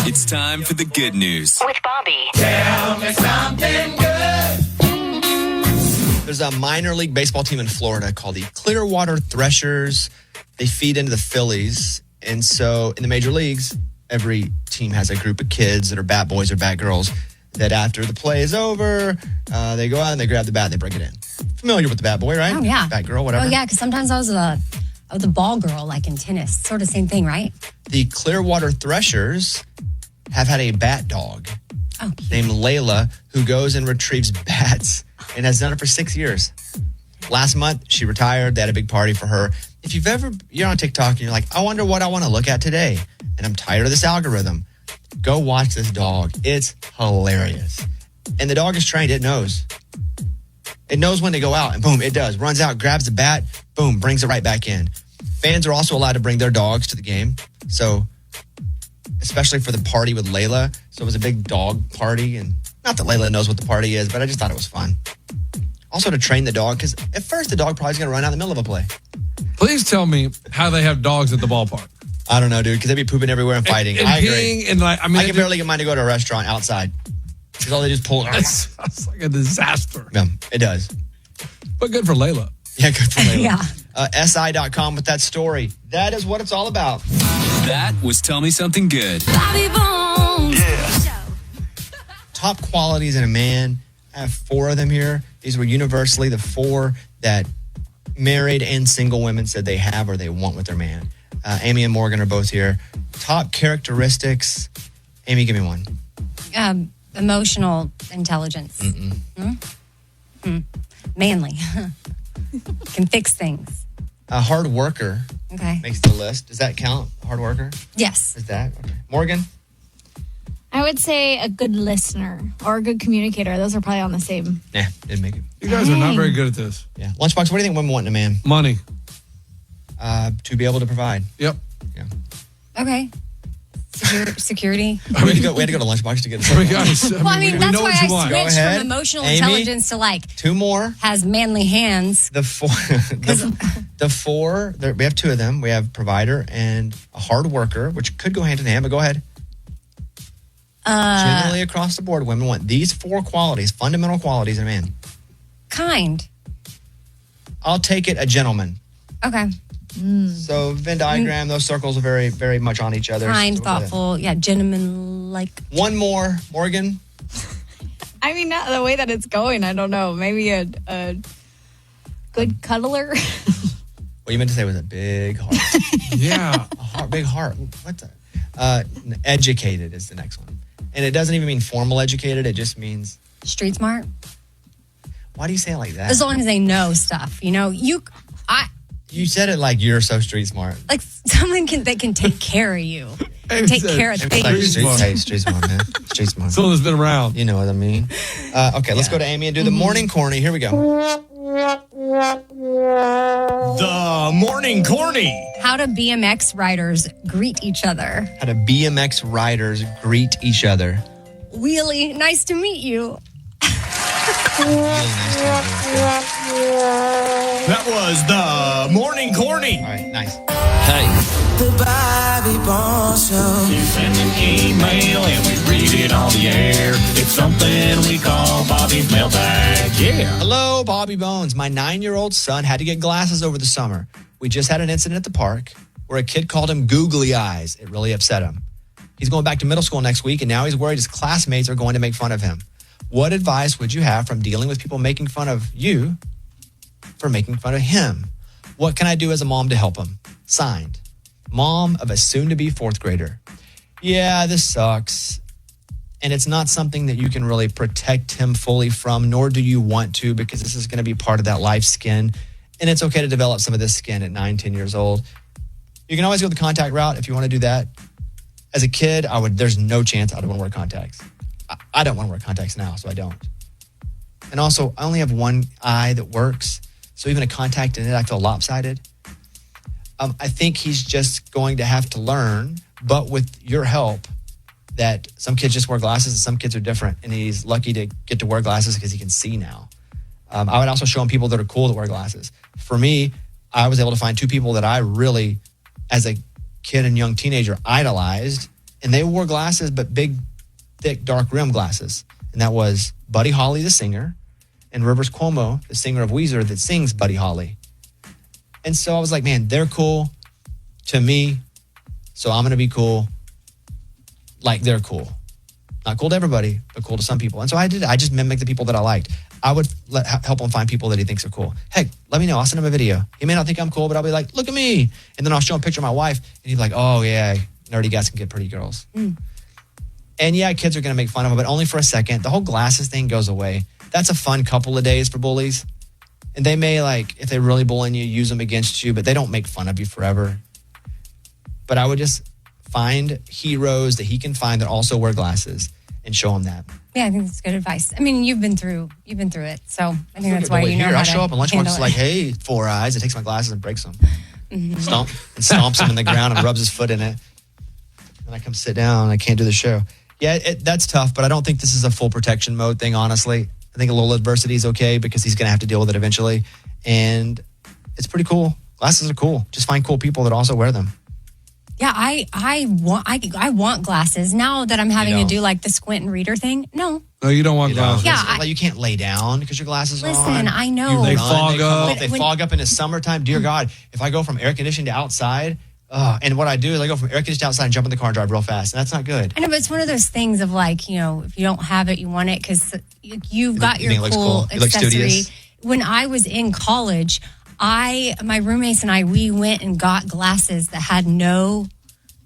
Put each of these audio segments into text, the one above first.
It's time for the good news. With Bobby. Tell me something good. There's a minor league baseball team in Florida called the Clearwater Threshers. They feed into the Phillies. And so in the major leagues, every team has a group of kids that are bat boys or bat girls that after the play is over, they go out and they grab the bat and they bring it in. Familiar with the bat boy, right? Oh, yeah. Bat girl, whatever. Oh, yeah, because sometimes I was a ball girl, like in tennis. Sort of same thing, right? The Clearwater Threshers have had a bat dog named Layla who goes and retrieves bats and has done it for 6 years. Last month, she retired. They had a big party for her. If you're on TikTok and you're like, I wonder what I want to look at today, and I'm tired of this algorithm, go watch this dog. It's hilarious. And the dog is trained. It knows. It knows when to go out, and boom, it does. Runs out, grabs the bat, boom, brings it right back in. Fans are also allowed to bring their dogs to the game. So, especially for the party with Layla. So it was a big dog party. And not that Layla knows what the party is, but I just thought it was fun. Also to train the dog, because at first the dog probably is going to run out in the middle of a play. Please tell me how they have dogs at the ballpark. I don't know, dude, because they'd be pooping everywhere and fighting. And I agree. peeing and I can barely get mine to go to a restaurant outside. Because all they just pull it. That sounds like a disaster. Yeah, it does. But good for Layla. Yeah, good for Layla. Yeah. SI.com with that story. That is what it's all about. That was Tell Me Something Good. Bobby Bones. Yeah. Top qualities in a man. I have 4 of them here. These were universally the 4 that married and single women said they have or they want with their man. Amy and Morgan are both here. Top characteristics. Amy, give me one. Emotional intelligence. Manly. Can fix things. A hard worker. Okay. Makes the list. Does that count? Hard worker? Yes. Is that? Okay. Morgan? I would say a good listener or a good communicator. Those are probably on the same. Nah, didn't make it. You guys are not very good at this. Yeah. Lunchbox, what do you think women want in a man? Money. To be able to provide. Yep. Yeah. Okay. Security. We had to go to Lunchbox to get this. That's why I Go switched ahead. from emotional Amy, intelligence to 2 more. has manly hands. The 4. the 4. We have 2 of them. We have provider and a hard worker, which could go hand in hand. But go ahead. Generally across the board, women want these 4 qualities, fundamental qualities in a man. Kind. I'll take it a gentleman. Okay. So Venn diagram, those circles are very, very much on each other. Kind, So thoughtful. Yeah, gentleman-like. One more, Morgan. I mean, not the way that it's going. I don't know. Maybe a good cuddler. What you meant to say was a big heart. Yeah. Big heart. What the? Educated is the next one. And it doesn't even mean formal educated. It just means... Street smart. Why do you say it like that? As long as they know stuff. You know, You said it like you're so street smart. like someone that can take care of you. Take care of things. Like street smart, man. Street smart. Someone that's been around. You know what I mean. Okay, let's go to Amy and do the morning corny. Here we go. The morning corny. How do BMX riders greet each other? How do BMX riders greet each other? Wheelie, nice to meet you. That was the morning corny. All right, nice. Hey. The Bobby Bones Show. You send an email and we read it on the air. It's something we call Bobby's mailbag. Yeah. Hello, Bobby Bones. My 9-year-old son had to get glasses over the summer. We just had an incident at the park where a kid called him googly eyes. It really upset him. He's going back to middle school next week, and now he's worried his classmates are going to make fun of him. What advice would you have from dealing with people making fun of you for making fun of him? What can I do as a mom to help him? Signed, mom of a soon-to-be 4th grader. Yeah, this sucks. And it's not something that you can really protect him fully from, nor do you want to, because this is going to be part of that life skin. And it's okay to develop some of this skin at 9, 10 years old. You can always go the contact route if you want to do that. As a kid, there's no chance I would want to wear contacts. I don't want to wear contacts now, so I don't. And also, I only have one eye that works. So even a contact in it, I feel lopsided. I think he's just going to have to learn, but with your help, that some kids just wear glasses and some kids are different. And he's lucky to get to wear glasses because he can see now. I would also show him people that are cool that wear glasses. For me, I was able to find 2 people that I really, as a kid and young teenager, idolized. And they wore glasses, but big, thick, dark rim glasses. And that was Buddy Holly, the singer, and Rivers Cuomo, the singer of Weezer that sings Buddy Holly. And so I was like, man, they're cool to me, so I'm going to be cool like they're cool. Not cool to everybody, but cool to some people. And so I did. I just mimicked the people that I liked. I would help him find people that he thinks are cool. Heck, let me know. I'll send him a video. He may not think I'm cool, but I'll be like, look at me. And then I'll show him a picture of my wife, and he'd be like, oh, yeah, nerdy guys can get pretty girls. And yeah, kids are going to make fun of him, but only for a second. The whole glasses thing goes away. That's a fun couple of days for bullies. And they may, like, if they really bullying you, use them against you, but they don't make fun of you forever. But I would just find heroes that he can find that also wear glasses and show him that. Yeah, I think that's good advice. I mean, you've been through it, so I think that's why you know here, how I to show up and Lunchbox handle is it. like, hey, 4 eyes. It takes my glasses and breaks them. Stomps them in the ground and rubs his foot in it. And I come sit down and I can't do the show. Yeah, that's tough, but I don't think this is a full protection mode thing, honestly. I think a little adversity is okay because he's going to have to deal with it eventually. And it's pretty cool. Glasses are cool. Just find cool people that also wear them. Yeah, I want glasses now that I'm having to do like the squint and reader thing. No, you don't want glasses. Yeah, you can't lay down because your glasses are on. Listen, I know. They fog up. They fog up in the summertime. Dear God, if I go from air conditioning to outside, and what I do is I go from air conditioning to outside and jump in the car and drive real fast, and that's not good. I know, but it's one of those things of like, if you don't have it, you want it because you've got your cool accessory. When I was in college, my roommates and I, we went and got glasses that had no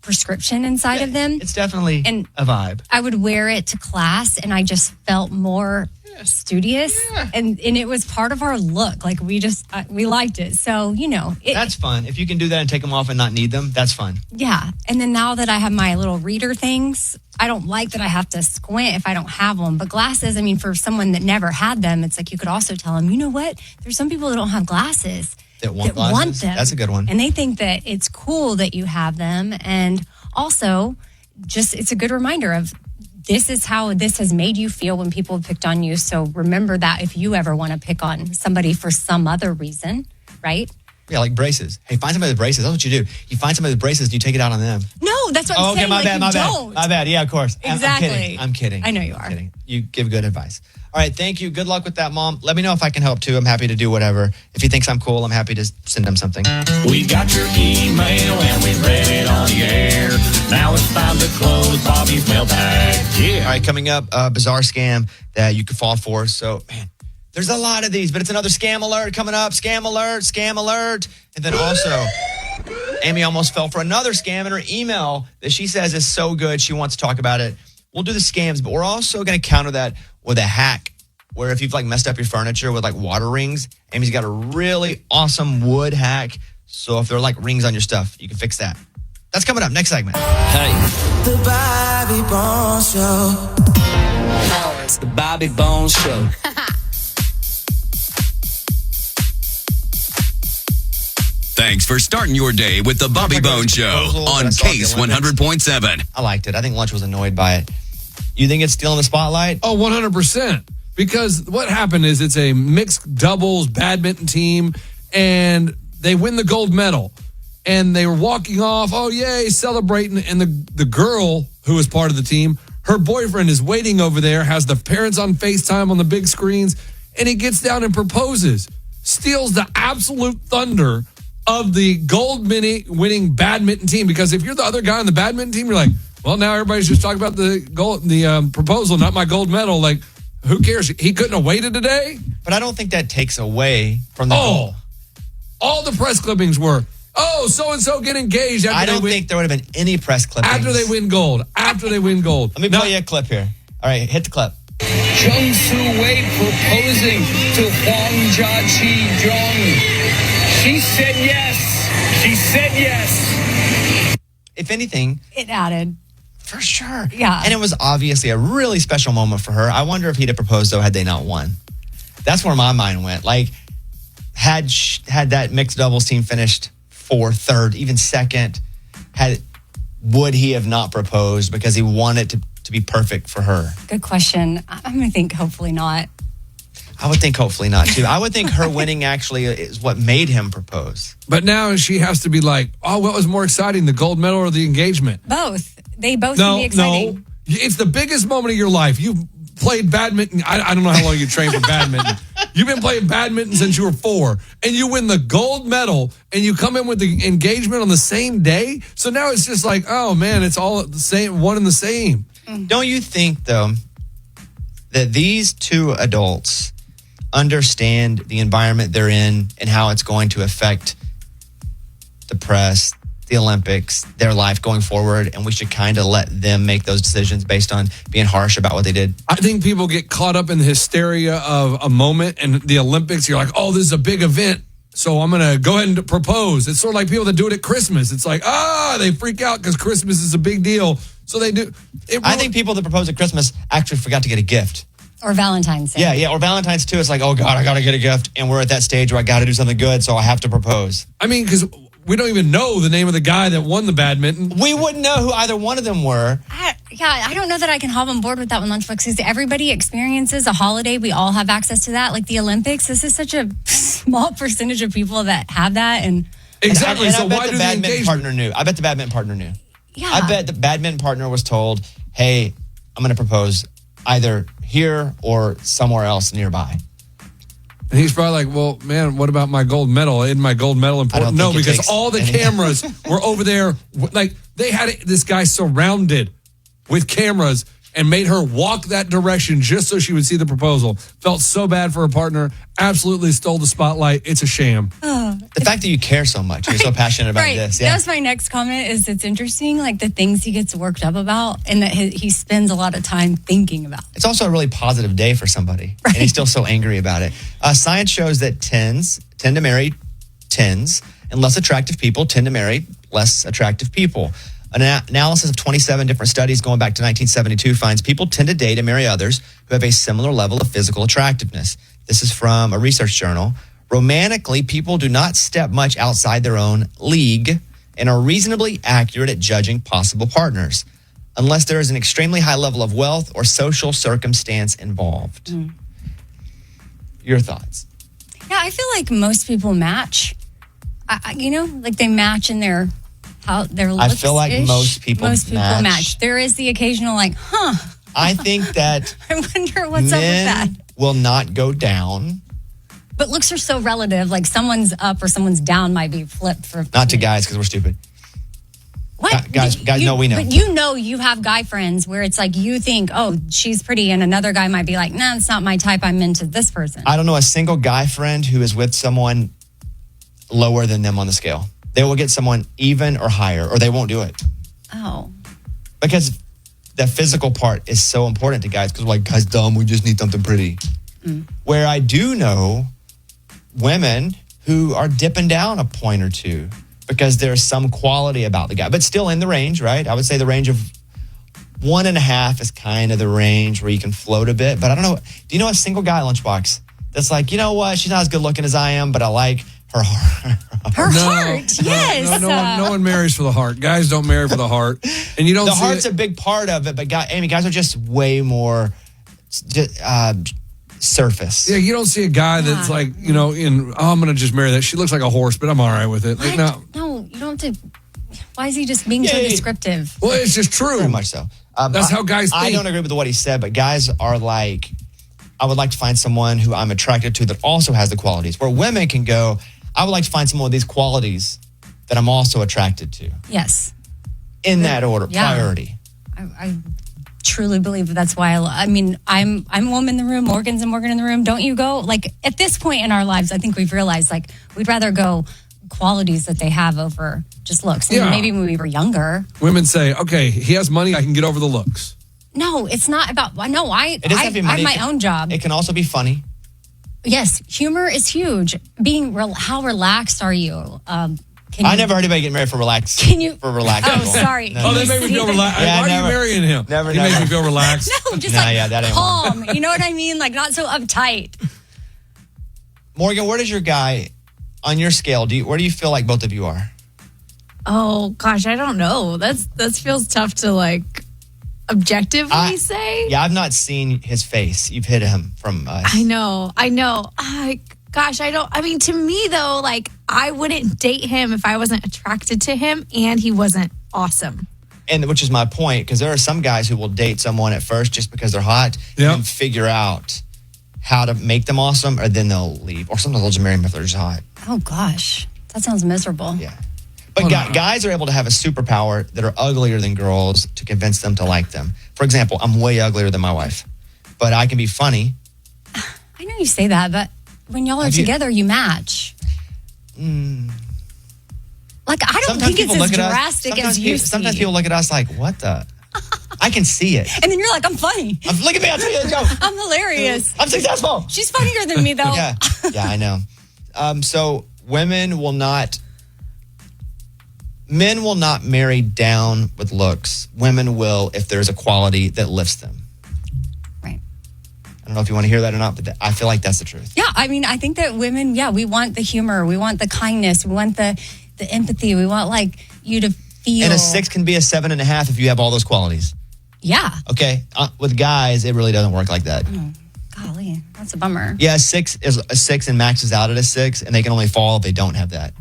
prescription inside of them. It's definitely a vibe. I would wear it to class and I just felt more studious and it was part of our look. Like we liked it. So, that's fun. If you can do that and take them off and not need them, that's fun. Yeah. And then now that I have my little reader things, I don't like that I have to squint if I don't have them. But glasses, I mean, for someone that never had them, it's like you could also tell them, you know what? There's some people that don't have glasses that want them. That's a good one. And they think that it's cool that you have them. And also, just it's a good reminder of this is how this has made you feel when people have picked on you. So remember that if you ever want to pick on somebody for some other reason, right? Yeah, like braces. Hey, find somebody with braces. That's what you do. You find somebody with braces and you take it out on them. No, that's what I'm saying. My bad. Don't. My bad. Yeah, of course. Exactly. I'm kidding. I know you are. You give good advice. All right, thank you. Good luck with that, Mom. Let me know if I can help too. I'm happy to do whatever. If he thinks I'm cool, I'm happy to send him something. We got your email and we read it on the air. Now it's time to close Bobby's mailbag. Yeah. All right, coming up, a bizarre scam that you could fall for. So, man, there's a lot of these, but it's another scam alert coming up. Scam alert, scam alert. And then also, Amy almost fell for another scam in her email that she says is so good she wants to talk about it. We'll do the scams, but we're also going to counter that with a hack where if you've messed up your furniture with water rings, Amy's got a really awesome wood hack. So if there are rings on your stuff, you can fix that. That's coming up next segment. Hey. The Bobby Bones Show. It's the Bobby Bones Show. Thanks for starting your day with the Bobby Bones Show on Case 100.7. I liked it. I think Lunch was annoyed by it. You think it's stealing the spotlight? Oh, 100%. Because what happened is it's a mixed doubles badminton team, and they win the gold medal. And they were walking off, oh, yay, celebrating. And the girl who was part of the team, her boyfriend is waiting over there, has the parents on FaceTime on the big screens, and he gets down and proposes. Steals the absolute thunder of the gold winning badminton team. Because if you're the other guy on the badminton team, you're like, well, now everybody's just talking about the proposal, not my gold medal. Who cares? He couldn't have waited a day? But I don't think that takes away from the goal. All the press clippings were, so-and-so get engaged. I don't think there would have been any press clippings. After they win gold. Let me play you a clip here. All right, hit the clip. Jung Soo-wei proposing to Hwang Ja-chi Jung. She said yes. She said yes. If anything, it added. For sure. Yeah. And it was obviously a really special moment for her. I wonder if he'd have proposed, though, had they not won. That's where my mind went. Had that mixed doubles team finished fourth, third, even second, would he have not proposed because he wanted to be perfect for her? Good question. I'm going to think hopefully not. I would think hopefully not, too. I would think her winning actually is what made him propose. But now she has to be what was more exciting, the gold medal or the engagement? Both. they both can be exciting. No, it's the biggest moment of your life. You've played badminton. I don't know how long you trained for badminton. You've been playing badminton since you were 4, and you win the gold medal, and you come in with the engagement on the same day. So now it's just like, oh man, it's all the same, one and the same. Don't you think, though, that these two adults understand the environment they're in and how it's going to affect the press, the Olympics, their life going forward, and we should kind of let them make those decisions based on being harsh about what they did? I think people get caught up in the hysteria of a moment and the Olympics. You're like, oh, this is a big event, so I'm going to go ahead and propose. It's sort of like people that do it at Christmas. It's like, they freak out because Christmas is a big deal. So they do. I think people that propose at Christmas actually forgot to get a gift. Or Valentine's Day. Yeah, or Valentine's too. It's like, oh God, I got to get a gift. And we're at that stage where I got to do something good, so I have to propose. I mean, because we don't even know the name of the guy that won the badminton. We wouldn't know who either one of them were. I don't know that I can hop on board with that one, Lunchbox, because everybody experiences a holiday. We all have access to that. Like the Olympics, this is such a small percentage of people that have that. And exactly. And so I bet why the do badminton partner knew. I bet the badminton partner knew. Yeah. I bet the badminton partner was told, hey, I'm going to propose either here or somewhere else nearby. And he's probably like, well, man, what about my gold medal? Isn't my gold medal important? No, because all the cameras were over there. Like, they had this guy surrounded with cameras and made her walk that direction just so she would see the proposal. Felt so bad for her partner. Absolutely stole the spotlight. It's a sham. The fact that you care so much, you're so passionate about this. Yeah. That was my next comment. Is it's interesting, like the things he gets worked up about, and that he spends a lot of time thinking about. It's also a really positive day for somebody, and he's still so angry about it. Science shows that 10s tend to marry 10s, and less attractive people tend to marry less attractive people. An analysis of 27 different studies going back to 1972 finds people tend to date and marry others who have a similar level of physical attractiveness. This is from a research journal. Romantically, people do not step much outside their own league and are reasonably accurate at judging possible partners, unless there is an extremely high level of wealth or social circumstance involved. Your thoughts? Yeah, I feel like most people match. Like they match in their looks. I feel like most people match. There is the occasional like, I think that I wonder what's up with that. Will not go down. But looks are so relative. Like someone's up or someone's down might be flipped for. Not to guys because we're stupid. What? Guys, no, we know. But you have guy friends where it's like you think, oh, she's pretty, and another guy might be like, nah, it's not my type. I'm into this person. I don't know a single guy friend who is with someone lower than them on the scale. They will get someone even or higher, or they won't do it. Oh. Because the physical part is so important to guys, because we're like, guys dumb, we just need something pretty. Where I do know women who are dipping down a point or two because there's some quality about the guy, but still in the range, right? I would say the range of 1.5 is kind of the range where you can float a bit. But I don't know. Do you know a single guy, Lunchbox, that's like, you know what? She's not as good looking as I am, but I like her heart. Yes. No one marries for the heart. Guys don't marry for the heart. And you don't the heart's a big part of it, but guys are just way more surface. Yeah, you don't see a guy that's like, I'm going to just marry that. She looks like a horse, but I'm all right with it. Like, no, you don't have to. Why is he just being so descriptive? Well, it's just true. Very much so. That's how guys think. I don't agree with what he said, but guys are like, I would like to find someone who I'm attracted to that also has the qualities. Where women can go, I would like to find someone with these qualities that I'm also attracted to. Yes. In that order, priority. I truly believe that's why I'm a woman in the room, Morgan's a Morgan in the room. Don't you go, like, at this point in our lives, I think we've realized, like, we'd rather go qualities that they have over just looks. And maybe when we were younger. Women say, okay, he has money, I can get over the looks. No, it's not about, I have my own job. It can also be funny. Yes, humor is huge. How relaxed are you? I never heard anybody get married for relaxed. For relaxed? Oh, sorry. No. They make me feel relaxed. Why are you marrying him? He makes me feel relaxed. No, just that ain't calm. You know what I mean? Like not so uptight. Morgan, where does your guy on your scale? Where do you feel like both of you are? Oh gosh, I don't know. That feels tough to like objectively say. Yeah, I've not seen his face. You've hit him from us. I know. Gosh, to me though, like I wouldn't date him if I wasn't attracted to him and he wasn't awesome. And which is my point, because there are some guys who will date someone at first just because they're hot and figure out how to make them awesome, or then they'll leave. Or sometimes they'll just marry them if they're just hot. Oh, gosh. That sounds miserable. Yeah. But guys are able to have a superpower that are uglier than girls to convince them to like them. For example, I'm way uglier than my wife, but I can be funny. I know you say that, but when y'all are together, you match. Like, I don't think it's as drastic as you see. Sometimes people look at us like, what the? I can see it. And then you're like, I'm funny. Look at me, I'll tell you a joke. I'm hilarious. I'm successful. She's funnier than me, though. Yeah, I know. So men will not marry down with looks. Women will if there's a quality that lifts them. Right. I don't know if you want to hear that or not, but I feel like that's the truth. Yeah, I mean, I think that women, we want the humor. We want the kindness. We want the empathy. We want, like, you to feel. And a 6 can be a 7.5 if you have all those qualities. Yeah. Okay. With guys, it really doesn't work like that. Oh, golly. That's a bummer. Yeah, a 6 is a 6 and maxes out at a 6, and they can only fall if they don't have that.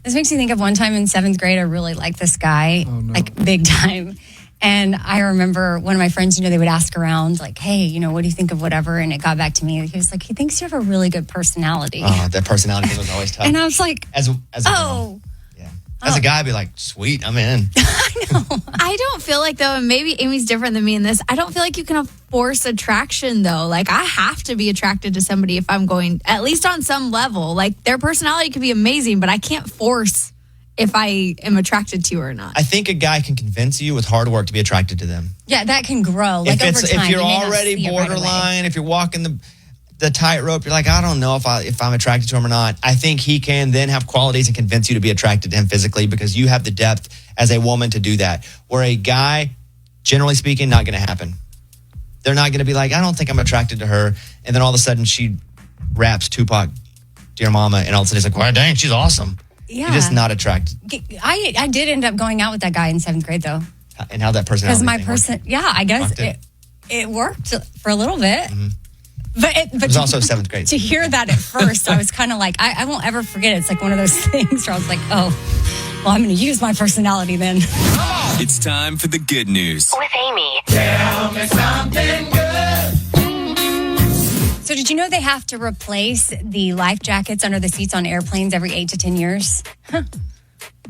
This makes me think of one time in 7th grade, I really liked this guy, like big time. And I remember one of my friends, they would ask around, like, hey, what do you think of whatever? And it got back to me. He was like, he thinks you have a really good personality. Oh, that personality thing was always tough. And I was like, as a girl. Yeah. As a guy, I'd be like, sweet, I'm in. I know. I don't feel like, though, and maybe Amy's different than me in this, I don't feel like you can force attraction, though. Like, I have to be attracted to somebody if I'm going, at least on some level. Like, their personality could be amazing, but I can't force if I am attracted to you or not. I think a guy can convince you with hard work to be attracted to them. Yeah, that can grow. Like, over time. If you're already borderline, if you're walking the tightrope, you're like, I don't know if I'm attracted to him or not. I think he can then have qualities and convince you to be attracted to him physically because you have the depth as a woman to do that. Where a guy, generally speaking, not going to happen. They're not going to be like, I don't think I'm attracted to her. And then all of a sudden she raps Tupac, Dear Mama, and all of a sudden he's like, well, dang, she's awesome. Yeah. You're just not attracted. I did end up going out with that guy in 7th grade, though. And how that personality Because I guess it worked for a little bit. Mm-hmm. But it was also 7th grade. To hear that at first, I was kind of like, I won't ever forget it. It's like one of those things where I was like, oh, well, I'm going to use my personality then. It's time for the good news. With Amy. Tell me something good. So did you know they have to replace the life jackets under the seats on airplanes every 8 to 10 years? Huh.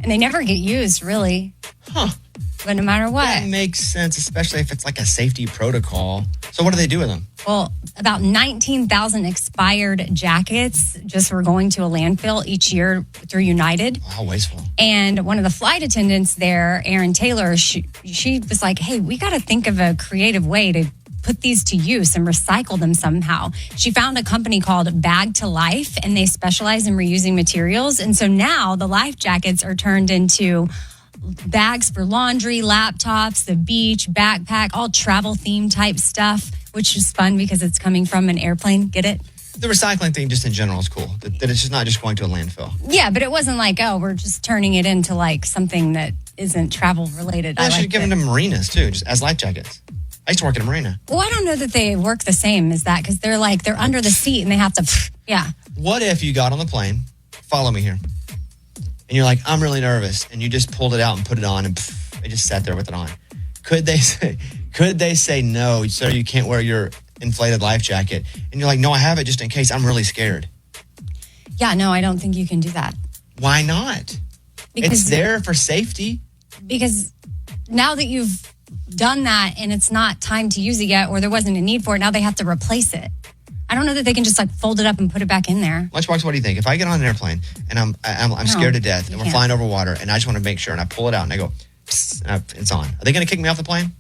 And they never get used, really. Huh. But no matter what. That makes sense, especially if it's like a safety protocol. So what do they do with them? Well, about 19,000 expired jackets just were going to a landfill each year through United. How wasteful. And one of the flight attendants there, Erin Taylor, she was like, hey, we got to think of a creative way to put these to use and recycle them somehow. She found a company called Bag to Life, and they specialize in reusing materials. And so now the life jackets are turned into bags for laundry, laptops, the beach, backpack, all travel theme type stuff, which is fun because it's coming from an airplane. Get it? The recycling thing just in general is cool. That it's just not just going to a landfill. Yeah, but it wasn't like, oh, we're just turning it into like something that isn't travel related. Well, I should give them to marinas too, just as life jackets. I used to work at a marina. Well, I don't know that they work the same as that because they're under the seat and they have to, yeah. What if you got on the plane, follow me here, and you're like, I'm really nervous, and you just pulled it out and put it on and they just sat there with it on. Could they say no, sir, you can't wear your inflated life jacket? And you're like, no, I have it just in case. I'm really scared. Yeah, no, I don't think you can do that. Why not? Because it's there for safety. Because now that you've done that and it's not time to use it yet, or there wasn't a need for it, now they have to replace it. I don't know that they can just fold it up and put it back in there. Lunchbox, what do you think? If I get on an airplane and I'm scared to death and we're flying over water and I just want to make sure and I pull it out and I go, and it's on. Are they going to kick me off the plane?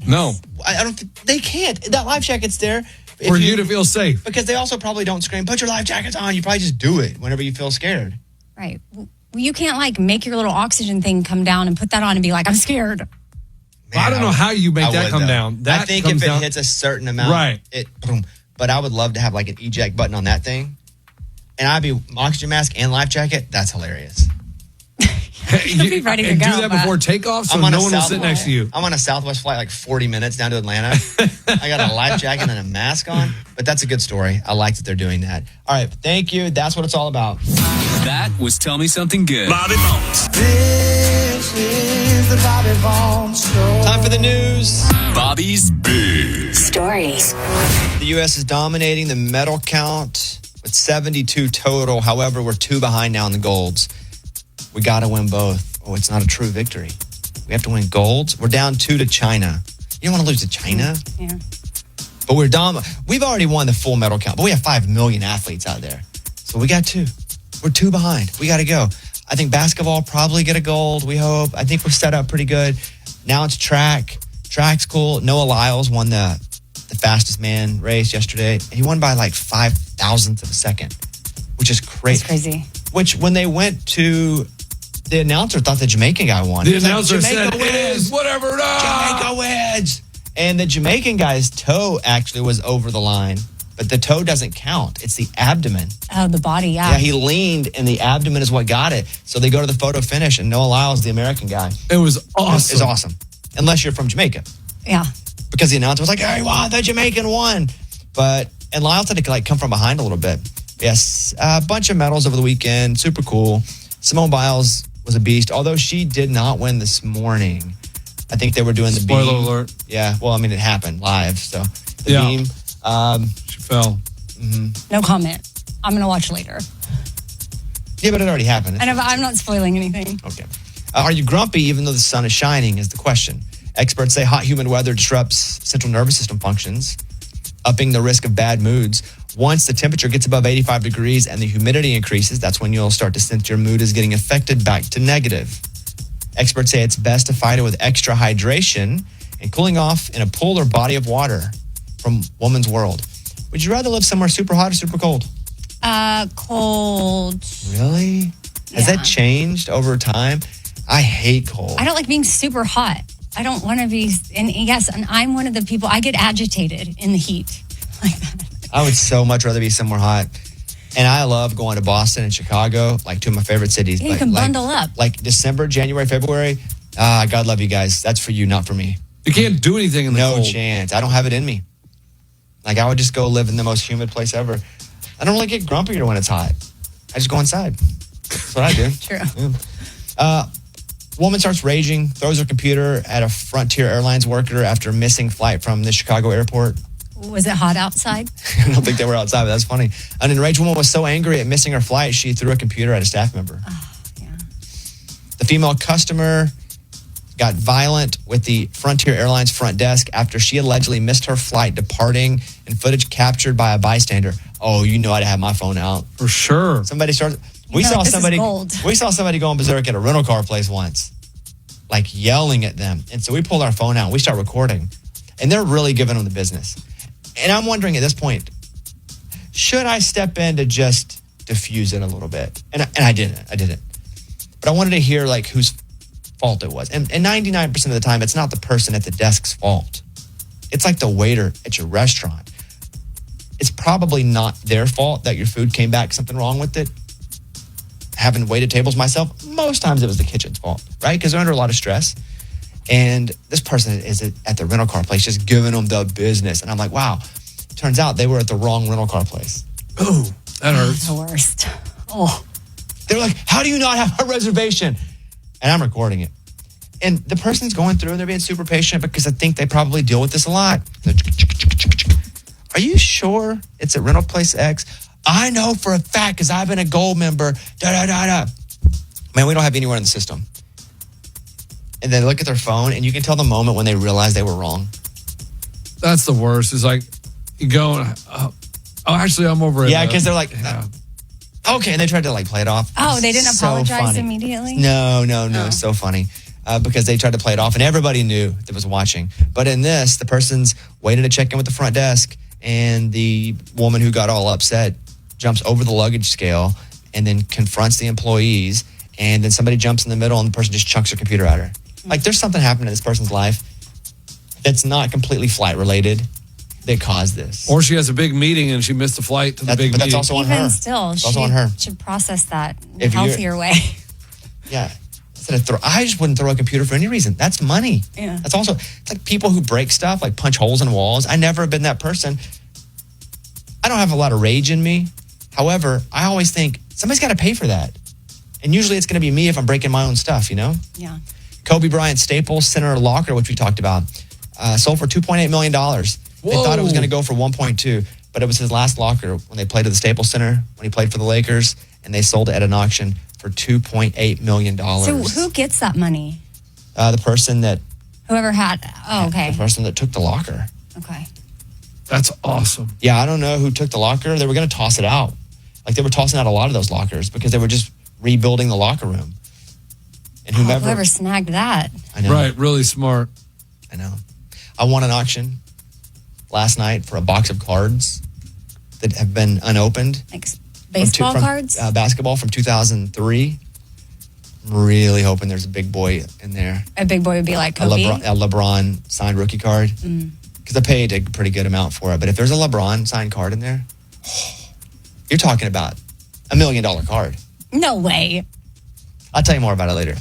No. I don't think they can't. That life jacket's there. For you to feel safe. Because they also probably don't scream, put your life jackets on. You probably just do it whenever you feel scared. Right. Well, you can't make your little oxygen thing come down and put that on and be like, I'm scared. Man, I don't know how you make that come down. I think if it hits a certain amount, right. Boom. But I would love to have an eject button on that thing. And I'd be oxygen mask and life jacket. That's hilarious. You'll be ready to go. Do that before takeoff so no one will sit next to you. I'm on a Southwest flight 40 minutes down to Atlanta. I got a life jacket and a mask on. But that's a good story. I like that they're doing that. All right. Thank you. That's what it's all about. That was Tell Me Something Good. Bobby Bones. This is the Bobby Bones Show. Time for the news. Bobby's Big Stories. The U.S. is dominating the medal count with 72 total. However, we're 2 behind now in the golds. We got to win both. Oh, it's not a true victory. We have to win golds. We're down 2 to China. You don't want to lose to China. Yeah. But we've already won the full medal count, but we have 5 million athletes out there. So we got 2. We're 2 behind. We got to go. I think basketball probably get a gold, we hope. I think we're set up pretty good. Now it's track. Track's cool. Noah Lyles won the fastest man race yesterday. He won by like 5,000th of a second, which is crazy. That's crazy. Which, when they went to, the announcer thought the Jamaican guy won. The announcer said, it is, whatever. Jamaica wins. And the Jamaican guy's toe actually was over the line, but the toe doesn't count. It's the abdomen. Oh, the body, yeah. Yeah, he leaned, and the abdomen is what got it. So they go to the photo finish, and Noah Lyles, the American guy. It was awesome. It's awesome. Unless you're from Jamaica. Yeah. Because the announcer was like, hey, wow, the Jamaican won. And Lyles had to come from behind a little bit. Yes, a bunch of medals over the weekend. Super cool. Simone Biles was a beast, although she did not win this morning. I think they were doing the Spoiler beam. alert. Yeah, well, I mean, it happened live. So the beam. She fell. No comment. I'm going to watch later. Yeah, but it already happened. And I'm not spoiling anything. Okay. Are you grumpy even though the sun is shining is the question. Experts say hot, humid weather disrupts central nervous system functions, upping the risk of bad moods. Once the temperature gets above 85 degrees and the humidity increases, that's when you'll start to sense your mood is getting affected back to negative. Experts say it's best to fight it with extra hydration and cooling off in a pool or body of water. From Woman's World. Would you rather live somewhere super hot or super cold? Cold. Really? Has that changed over time? I hate cold. I don't like being super hot. I don't want to be, and I'm one of the people, I get agitated in the heat like that. I would so much rather be somewhere hot. And I love going to Boston and Chicago, like 2 of my favorite cities. Yeah, you can bundle up. Like December, January, February. God love you guys. That's for you, not for me. You can't do anything in the cold. No chance. I don't have it in me. Like, I would just go live in the most humid place ever. I don't really get grumpier when it's hot. I just go inside. That's what I do. True. Yeah. Woman starts raging, throws her computer at a Frontier Airlines worker after missing flight from the Chicago airport. Was it hot outside? I don't think they were outside, but that's funny. An enraged woman was so angry at missing her flight, she threw a computer at a staff member. Oh, yeah. The female customer got violent with the Frontier Airlines front desk after she allegedly missed her flight departing in footage captured by a bystander. Oh, you know I'd have my phone out. For sure. Somebody started... We saw somebody going berserk at a rental car place once, like yelling at them. And so we pulled our phone out and we start recording. And they're really giving them the business. And I'm wondering at this point, should I step in to just diffuse it a little bit? And I didn't. But I wanted to hear like whose fault it was. And 99% of the time, it's not the person at the desk's fault. It's like the waiter at your restaurant. It's probably not their fault that your food came back something wrong with it. Having waited tables myself, most times it was the kitchen's fault, right? Because they're under a lot of stress. And this person is at the rental car place just giving them the business. And I'm like, wow. Turns out they were at the wrong rental car place. Ooh, that hurts. The worst. Oh. They're like, how do you not have a reservation? And I'm recording it. And the person's going through and they're being super patient because I think they probably deal with this a lot. Are you sure it's at rental place X? I know for a fact because I've been a gold member. Man, we don't have anywhere in the system. And they look at their phone and you can tell the moment when they realize they were wrong. That's the worst. It's like you go, actually, I'm over it. Yeah, because they're like, okay. And they tried to like play it off. Oh, they didn't apologize funny. immediately? No. So funny. Because they tried to play it off and everybody knew that was watching. But in this, the person's waiting to check in with the front desk and the woman who got all upset jumps over the luggage scale and then confronts the employees, and then somebody jumps in the middle and the person just chunks her computer at her. Like there's something happening in this person's life that's not completely flight related that caused this. Or she has a big meeting and she missed the flight to the big meeting. But that's also on her. Even still, it's also on her. Should process that in a healthier way. Yeah. I just wouldn't throw a computer for any reason. That's money. Yeah. That's also, it's like people who break stuff, like punch holes in walls. I never have been that person. I don't have a lot of rage in me. However, I always think somebody's got to pay for that. And usually it's going to be me if I'm breaking my own stuff, you know? Yeah. Kobe Bryant Staples Center locker, which we talked about, sold for $2.8 million. They thought it was going to go for 1.2, but it was his last locker when they played at the Staples Center, when he played for the Lakers, and they sold it at an auction for $2.8 million. So who gets that money? The person that... Whoever had... Oh, okay. The person that took the locker. Okay. That's awesome. Yeah, I don't know who took the locker. They were going to toss it out. Like, they were tossing out a lot of those lockers because they were just rebuilding the locker room. And whoever snagged that. I know. Right, really smart. I know. I won an auction last night for a box of cards that have been unopened. Like baseball cards? Basketball from 2003. I'm really hoping there's a big boy in there. A big boy would be like Kobe? A LeBron signed rookie card. Because I paid a pretty good amount for it. But if there's a LeBron signed card in there, you're talking about $1 million card. No way. I'll tell you more about it later.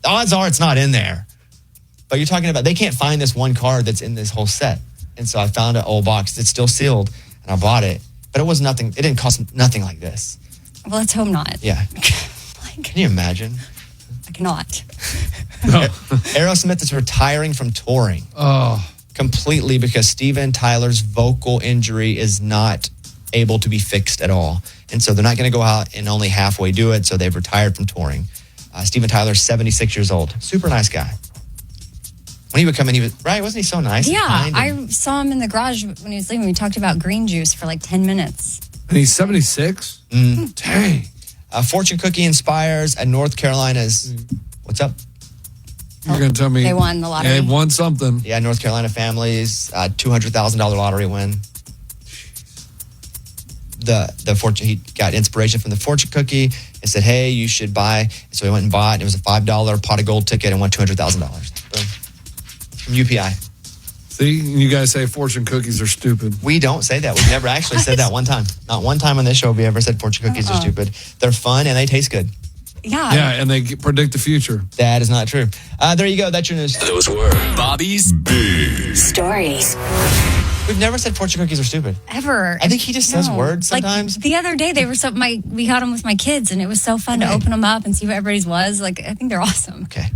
The odds are it's not in there. But you're talking about, they can't find this one card that's in this whole set. And so I found an old box that's still sealed, and I bought it. But it was nothing, it didn't cost nothing like this. Well, let's hope not. Yeah. Can you imagine? I cannot. No. Aerosmith is retiring from touring. Oh. Completely because Steven Tyler's vocal injury is not able to be fixed at all. And so they're not going to go out and only halfway do it, so they've retired from touring. Steven Tyler's 76 years old. Super nice guy. When he would come in, he was, right? Wasn't he so nice? Yeah, I saw him in the garage when he was leaving. We talked about green juice for like 10 minutes. And he's 76? Dang. Fortune Cookie inspires at North Carolina's, what's up? You're going to tell me. They won the lottery. They won something. Yeah, North Carolina families, $200,000 lottery win. The Fortune, he got inspiration from the Fortune Cookie and said, hey, you should buy. So he went and bought, and it was a $5 pot of gold ticket and won $200,000. Boom. From UPI. See, you guys say fortune cookies are stupid. We don't say that. We've never actually said that one time. Not one time on this show have we ever said fortune cookies are stupid. They're fun and they taste good. Yeah. Yeah, and they predict the future. That is not true. There you go. That's your news. Those were Bobby's Big Stories. We've never said fortune cookies are stupid. Ever. I think he just says words sometimes. Like the other day, they were we got them with my kids, and it was so fun to open them up and see what everybody's was. Like, I think they're awesome. Okay.